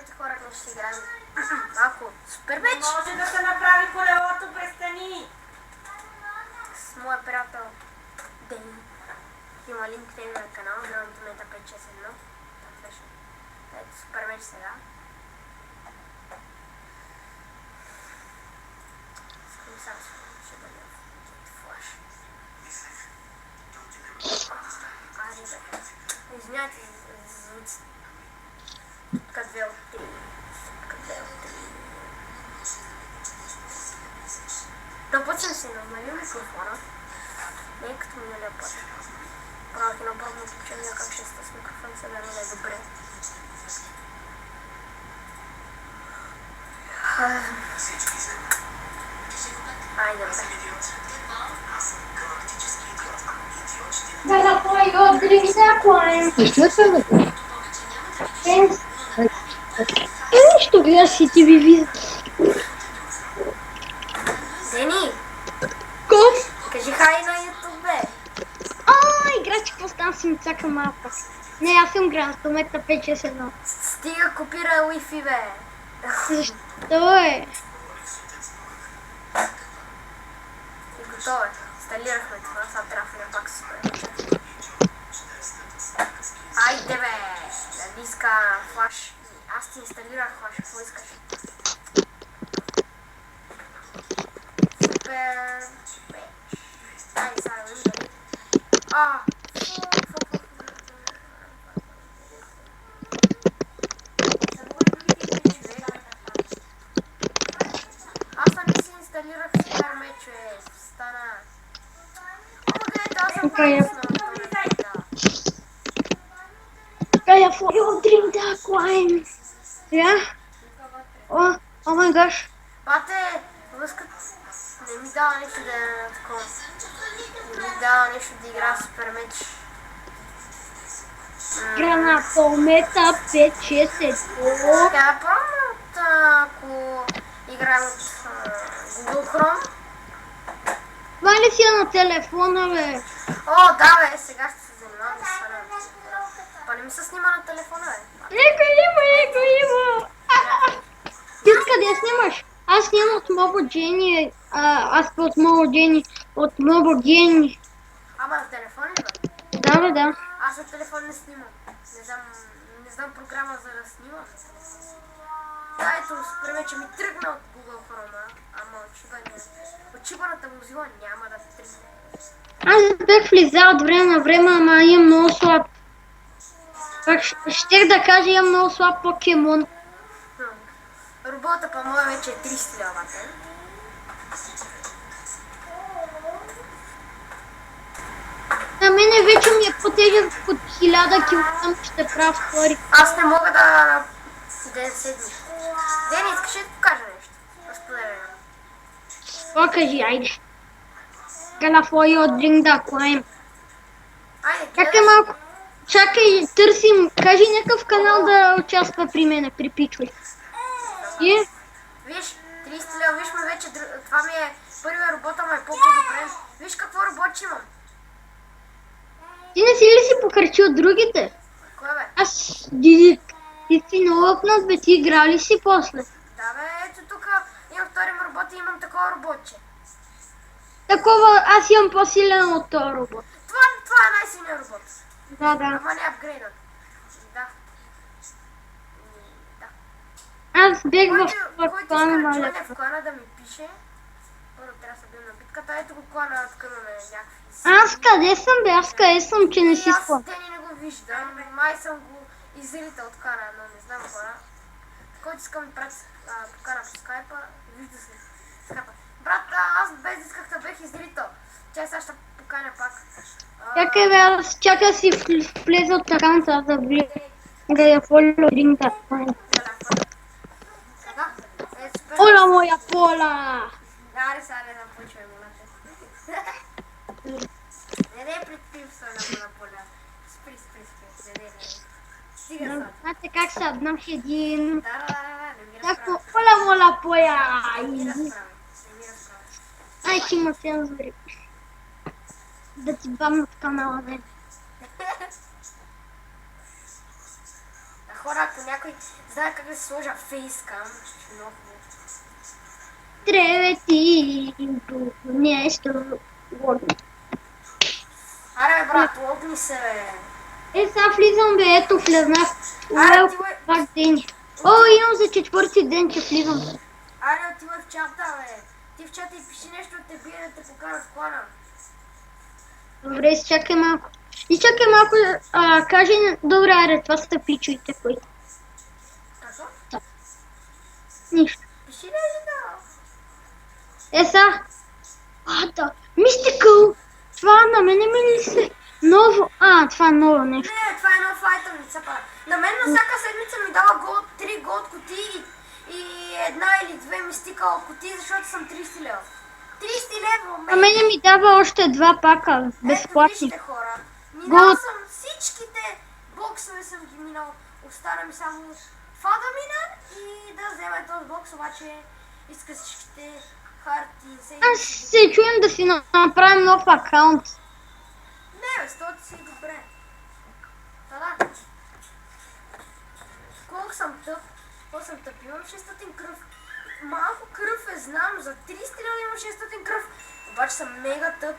Здравейте хора, днес ще играем малко супер меч. Може да се направи колелото, престани! С моя приятел Дени. Има линк в на канала, на момента 561. Так беше. Ето супер меч сега. Скъм сега ще бъде в флаш. Айде бе. Извинявайте за звуците. Тук 2 от 3. Да път съм си намалил микрофона. Не е като миналия път. Правих едно пробно обучение как ще сте с микрофон, сега не е добре. Айде бе. Да, poi ho dritto qua. Нищо, гледа си ти ви вижда. Дени! Ков? Кажи хай на YouTube, бе! Играчи, какво стана си ми цака малко. Не, аз съм гран, 100 метра 5-6-1. Стига копира Wi-Fi, бе! Защо е? И готово е. Инсталирахме това, сега трябва да пак супер. Айде, бе! Да диска флаш. Аз ти инсталирах флаш, какво искаш? Супер меч. Айде, сега да видим дали. Аз не си инсталирах супер меч, бе. Стана. Гледайте, аз съм по-късно. Ja, jag drinda coin. Ja? Oh my gosh. Бате, връзката не ми дава нещо да е такова. Не ми дава нещо да игра супер меч. Гранатомета 5-6-1. Така, пробвам ако играем от Google Chrome. Това ли си на телефона, бе? О, да, бе, сега ще се занимавам да сваля. Па не ми се снима на телефона, бе. Леко има. Ти откъде снимаш? Аз снимам от Mobogeni. Аз от Mobogeni. Ама на телефон ли, бе? Да, бе, да. Аз на телефон не снимам. Не знам програма за да снимам. Да, ето, супер вече ми тръгна от Google Chrome, ама отчипаната музила няма да тръгне. Аз бях влизал от време на време, ама имам много слаб. Щех да кажа, имам много слаб покемон. Робота по моя вече е 300 лева. На мене вече ми е по-тежък от 1000 кг, ще правя втори. Аз не мога да седни. Дени, искаш ли да покажа нещо? Разподеляме. Покажи, айде. Галафой от Drink the Climb. Айде, Чакай малко. Чакай, търсим. Кажи някакъв канал да участва при мене, при Пичвай. И? Виж, 30 лева, виж ме вече, това ми е първия робот, ама е по-подобрен. Виж какво робот имам. Ти не си ли си покърчил другите? Кой бе? Аз, Дидик, ти си много опнат, бе, ти играл ли си после? Да бе, ето тук имам втори робот и имам такова роботче. Такова, аз имам по-силен от този робот. Това е най-силният робот. Да, да. Ама не е апгрейдът. Да. Аз бех в Който иска клана да на чуне лепа. в клана да ми пише. Първо трябва да се бил на битката. Ето го клана, откъваме някакви. Аз къде съм, бе? Аз къде съм, че не си Аз спомням? Дени не го виждам. Май съм го изритал от клана, но не знам хора. Който иска ми прати покана по скайпа, вижда се. Скайпа. Брат, аз без исках да бех изритал. Чай сега ще поканя пак. Чакай, бе, аз чакай да си влеза от акаунта, да влеза. Да я фоло ринта. Сега? Супер. Ола, моя пола! Аре, сега не започваме, молате. Не предпивства на поля. Спри. Не. Стига са. Знаете как се отнаш един... Да, не ми Тако, разправя. ола, мола, поя! Не ми разправя. Ай, ще има цензури. Да ти бамнат канала, бе. хора, ако някой знае как да се сложа фейскам, много хубаво. Тревети нещо. Аре, бе, брат, лопни се, бе. Сега влизам, бе, ето влезнах. Аре, ти, бе. Пак ден. О, имам за четвърти ден, че влизам. Аре, отивай в чата, бе. Ти в чата и пиши нещо, да те бие, да те покана в клана. Добре, изчакай малко. Изчакай малко, кажи, добре, аре, това са пичуите, кои. Какво? Нищо. Пиши нещо, да. Са. Да. Мистикъл. Това на мене ми ли се ново? Това е ново нещо. Не, това е нова файтъвница, па. На мен на всяка седмица ми дава голд, 3 голд кутии и една или две мистикал кутии, защото съм 30 лева. 30 лева, На мене ми дава още 2 пака, Ето, безплатни. вижте, хора. Минал Голд. съм всичките боксове, съм ги минал. Остана ми само това да мина и да взема този бокс, обаче иска всичките харти. Аз се чуем да си направим нов акаунт. Не, бе, стойте си добре. Да. Колко съм тъп? Колко съм тъп? Имам 600 кръв. Малко кръв знам, за 30 лева имам 600 кръв. Обаче съм мега тъп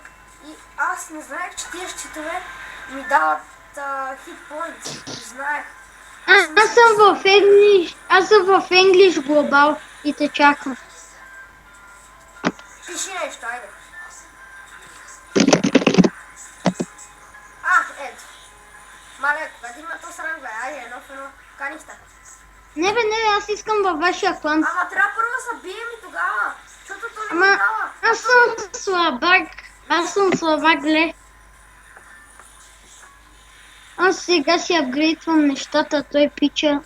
и аз не знаех, че тия щитове ми дават хит поинт. Не знаех. Аз съм в English Global и те чакам. Пиши нещо, айде. Ето. Мале, къде има то срам, бе? Айде, едно в едно. Канихта. Не, аз искам във вашия клан. Ама трябва първо да се бием и тогава. Защото то не ми Ама дава. аз съм слабак. Гле. Аз сега си апгрейдвам нещата, той пича.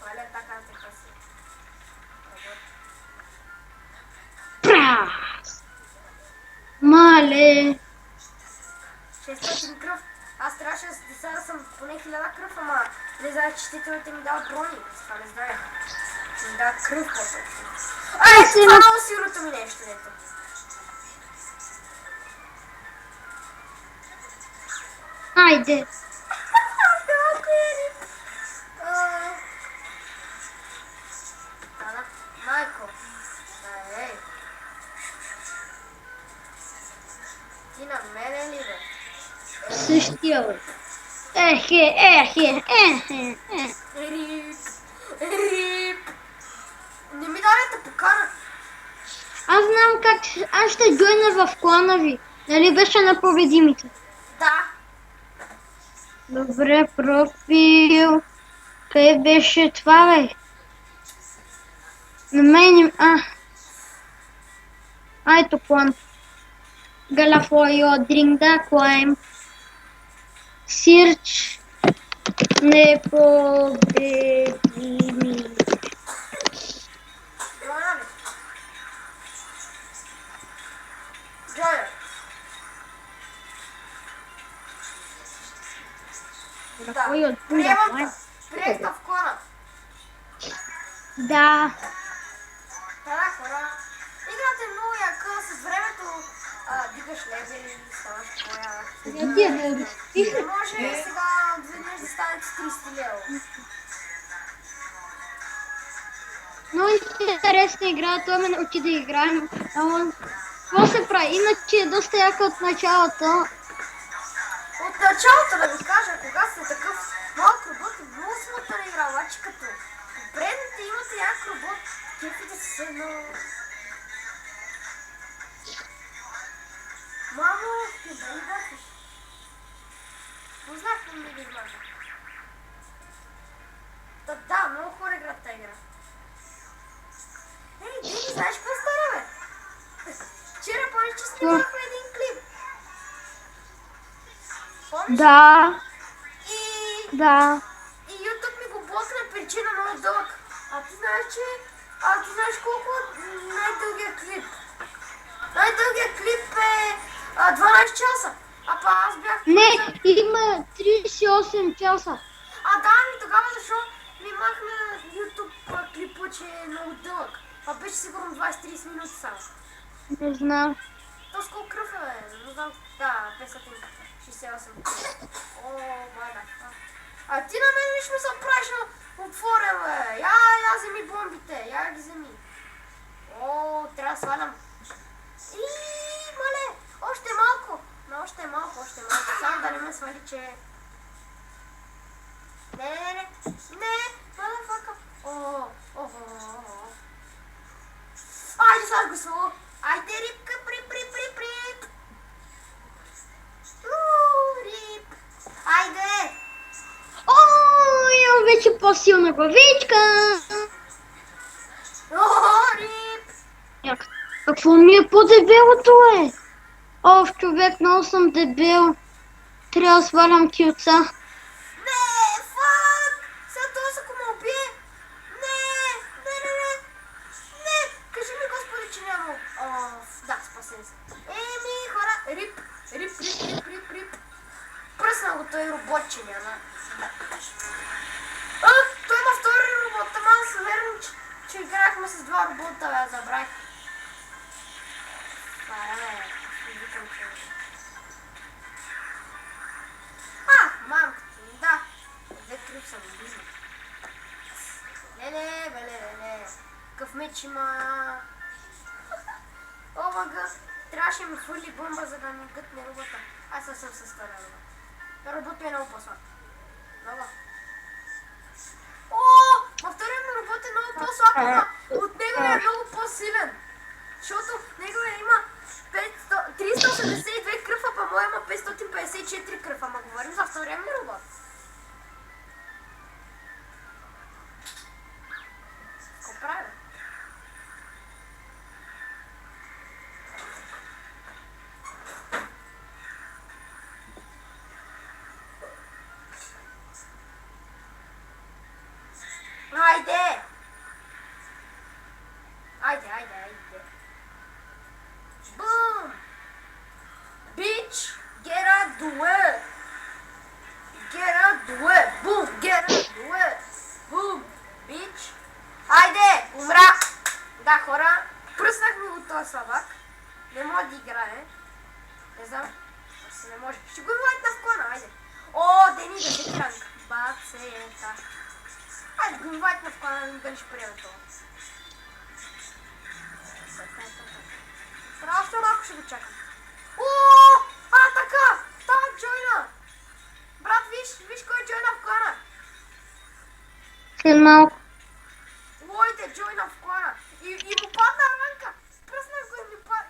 Мале, така така си. Прас! Мале! 600 кръв. Аз трябваше сега да съм поне 1000 кръв, ама не знае, че щитовете ми дават брони. Това не знае. Ми дават кръв по-точно. Ето, това е много сигурното ми нещо, ето. Айде! Малко е рип. Да, майко. Ей. Ти на мене ли, бе? Същия, бе. Рип. Рип. Не ми давайте покана. Аз знам как... Аз ще джойна в клана ви. Нали беше на победимите? Да. Добре, профил. Къде беше това, бе? На мен... Ето клан. Галафойо, drink the climb. Search. Непобедими. Джоя ли? Джоя. Галафойо, Да. drink the Приемам climb. те. Приех те в клана. Да. Да, хора. Играта е много яка, с времето дигаш левели, ставаш твоя. Не може сега веднъж да станете с 30 лева. Много интересна игра, той ме научи да играем. Ама, какво се прави? Иначе е доста яка от началото. От началото да ви кажа, кога сте такъв малък робот, е много смутна игра, обаче като предните имате як робот, кефите се едно. Мамо, ти да ли датиш? Познах ли ми да измажа? Да, много хора играт тази игра. Ей, Дени, знаеш какво стара, бе? Вчера помниш, че снимахме един клип. Помниш? Да, И да. И YouTube ми го блокна причина много дълъг. А ти знаеш колко най-дългия клип? Най-дългият клип е 12 часа. А па аз бях... Не, има 38 часа. Да, ми тогава защо ми махна YouTube клипа, че е много дълъг. А беше сигурно 20-30 минути само. Не знам. То с колко кръв е, бе? Не знам. Да, 500. 68. О, бада. А ти на мен лично съм прашал отворен, бе. Я вземи бомбите, я ги вземи. О, трябва да свалям. Мале, още малко. Но още малко. Само да не ме свали, че... Не, мадафака. Айде, сега го свало. Айде, рибка, прип. Рип. Айде. О, имам вече по-силна главичка. Рип. Какво ми е по-дебелото, е? О, човек, много съм дебел. Трябва да свалям килца. Не, фак! Сега този ако ме убие. Не. Кажи ми, Господи, че няма. Да, спасен се. Хора, рип. Пръсна го той роботче, няма. Той има втори робот. Ама аз верно, че играхме с два робота, бе, забравих. Мамката ми, да. Две крив съм близо. Не. Какъв меч има. О, мага. Трябваше ми хвърли бомба, за да ми гътне робота. Аз съм с това робот. Робот ми е много по-слаб. Много. Във втория ми робот е много по-слаб, ама от него е много по-силен. Защото него има 382 кръв, а моя има 554 кръв. Ама говорим за втория ми робот. Какво правим? Айде. Boom! Bitch, get out the way! Boom, get out the way! Boom, bitch! Айде, умра! Да, хора, пръснахме го този слабак. Не може да играе. Не знам, не може. Ще го инвайтна в клана, айде. Дени, 10 ранг. Бацета. Айде, го инвайтна в клана, да не ще приеме това. Още малко ще го чакам. Така! Там джойна! Брат, виж кой джойна в клана. След малко. Лойте джойна в клана. И му падна ранка. Пръснах го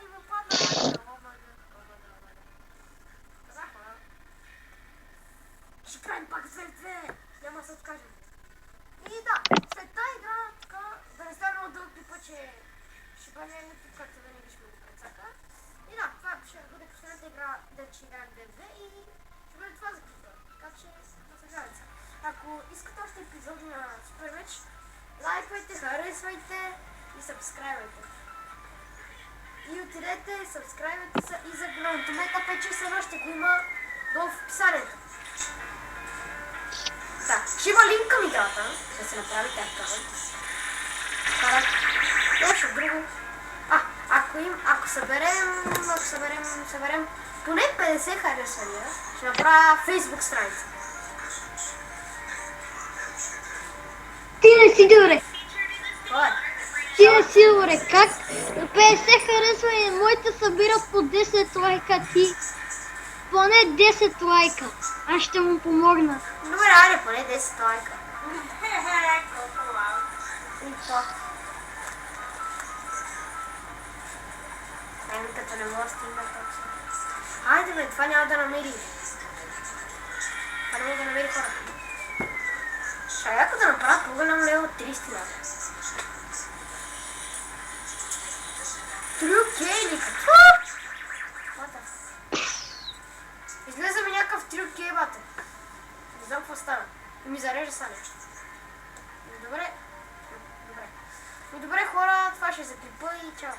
и му падна ранка. Ще правим пак 2-2. Няма да се откажем. И да, след тази игра, така, да не стане много дълъг пипа, че ще бъде някакъв, както да не виж го прецака. И да, това ще бъде последната игра, да ще играем 2-2 и ще бъде това за клипа. Така че, наслаждавайте се. Ако искате още епизоди на Super Match, лайквайте, харесвайте и сабскрайбвайте. И отидете, сабскрайбвайте се и за гранатомета 5 часа ще го има долу в описанието. Да, ще има линк към играта, да се направите аккаунт. Нещо друго. Ако съберем поне 50 харесвания, ще направя Facebook страница. Ти не си добре. Кой? Ти не си добре. Как 50 харесвания, моите събират по 10 лайка, ти поне 10 лайка. Аз ще му помогна. Добре, айде, поне 10 лайка. Колко малко. И то. Като не мога да стигна точно. Айде бе, това няма да намери. Това не мога да намери хора. Ако да направя по-голям лево 30 лева. Трюк или какво? Излезе ми някакъв трюк бате. Не знам какво стана. И ми зарежда са нещо. Добре. Добре хора, това ще е за клипа и чао.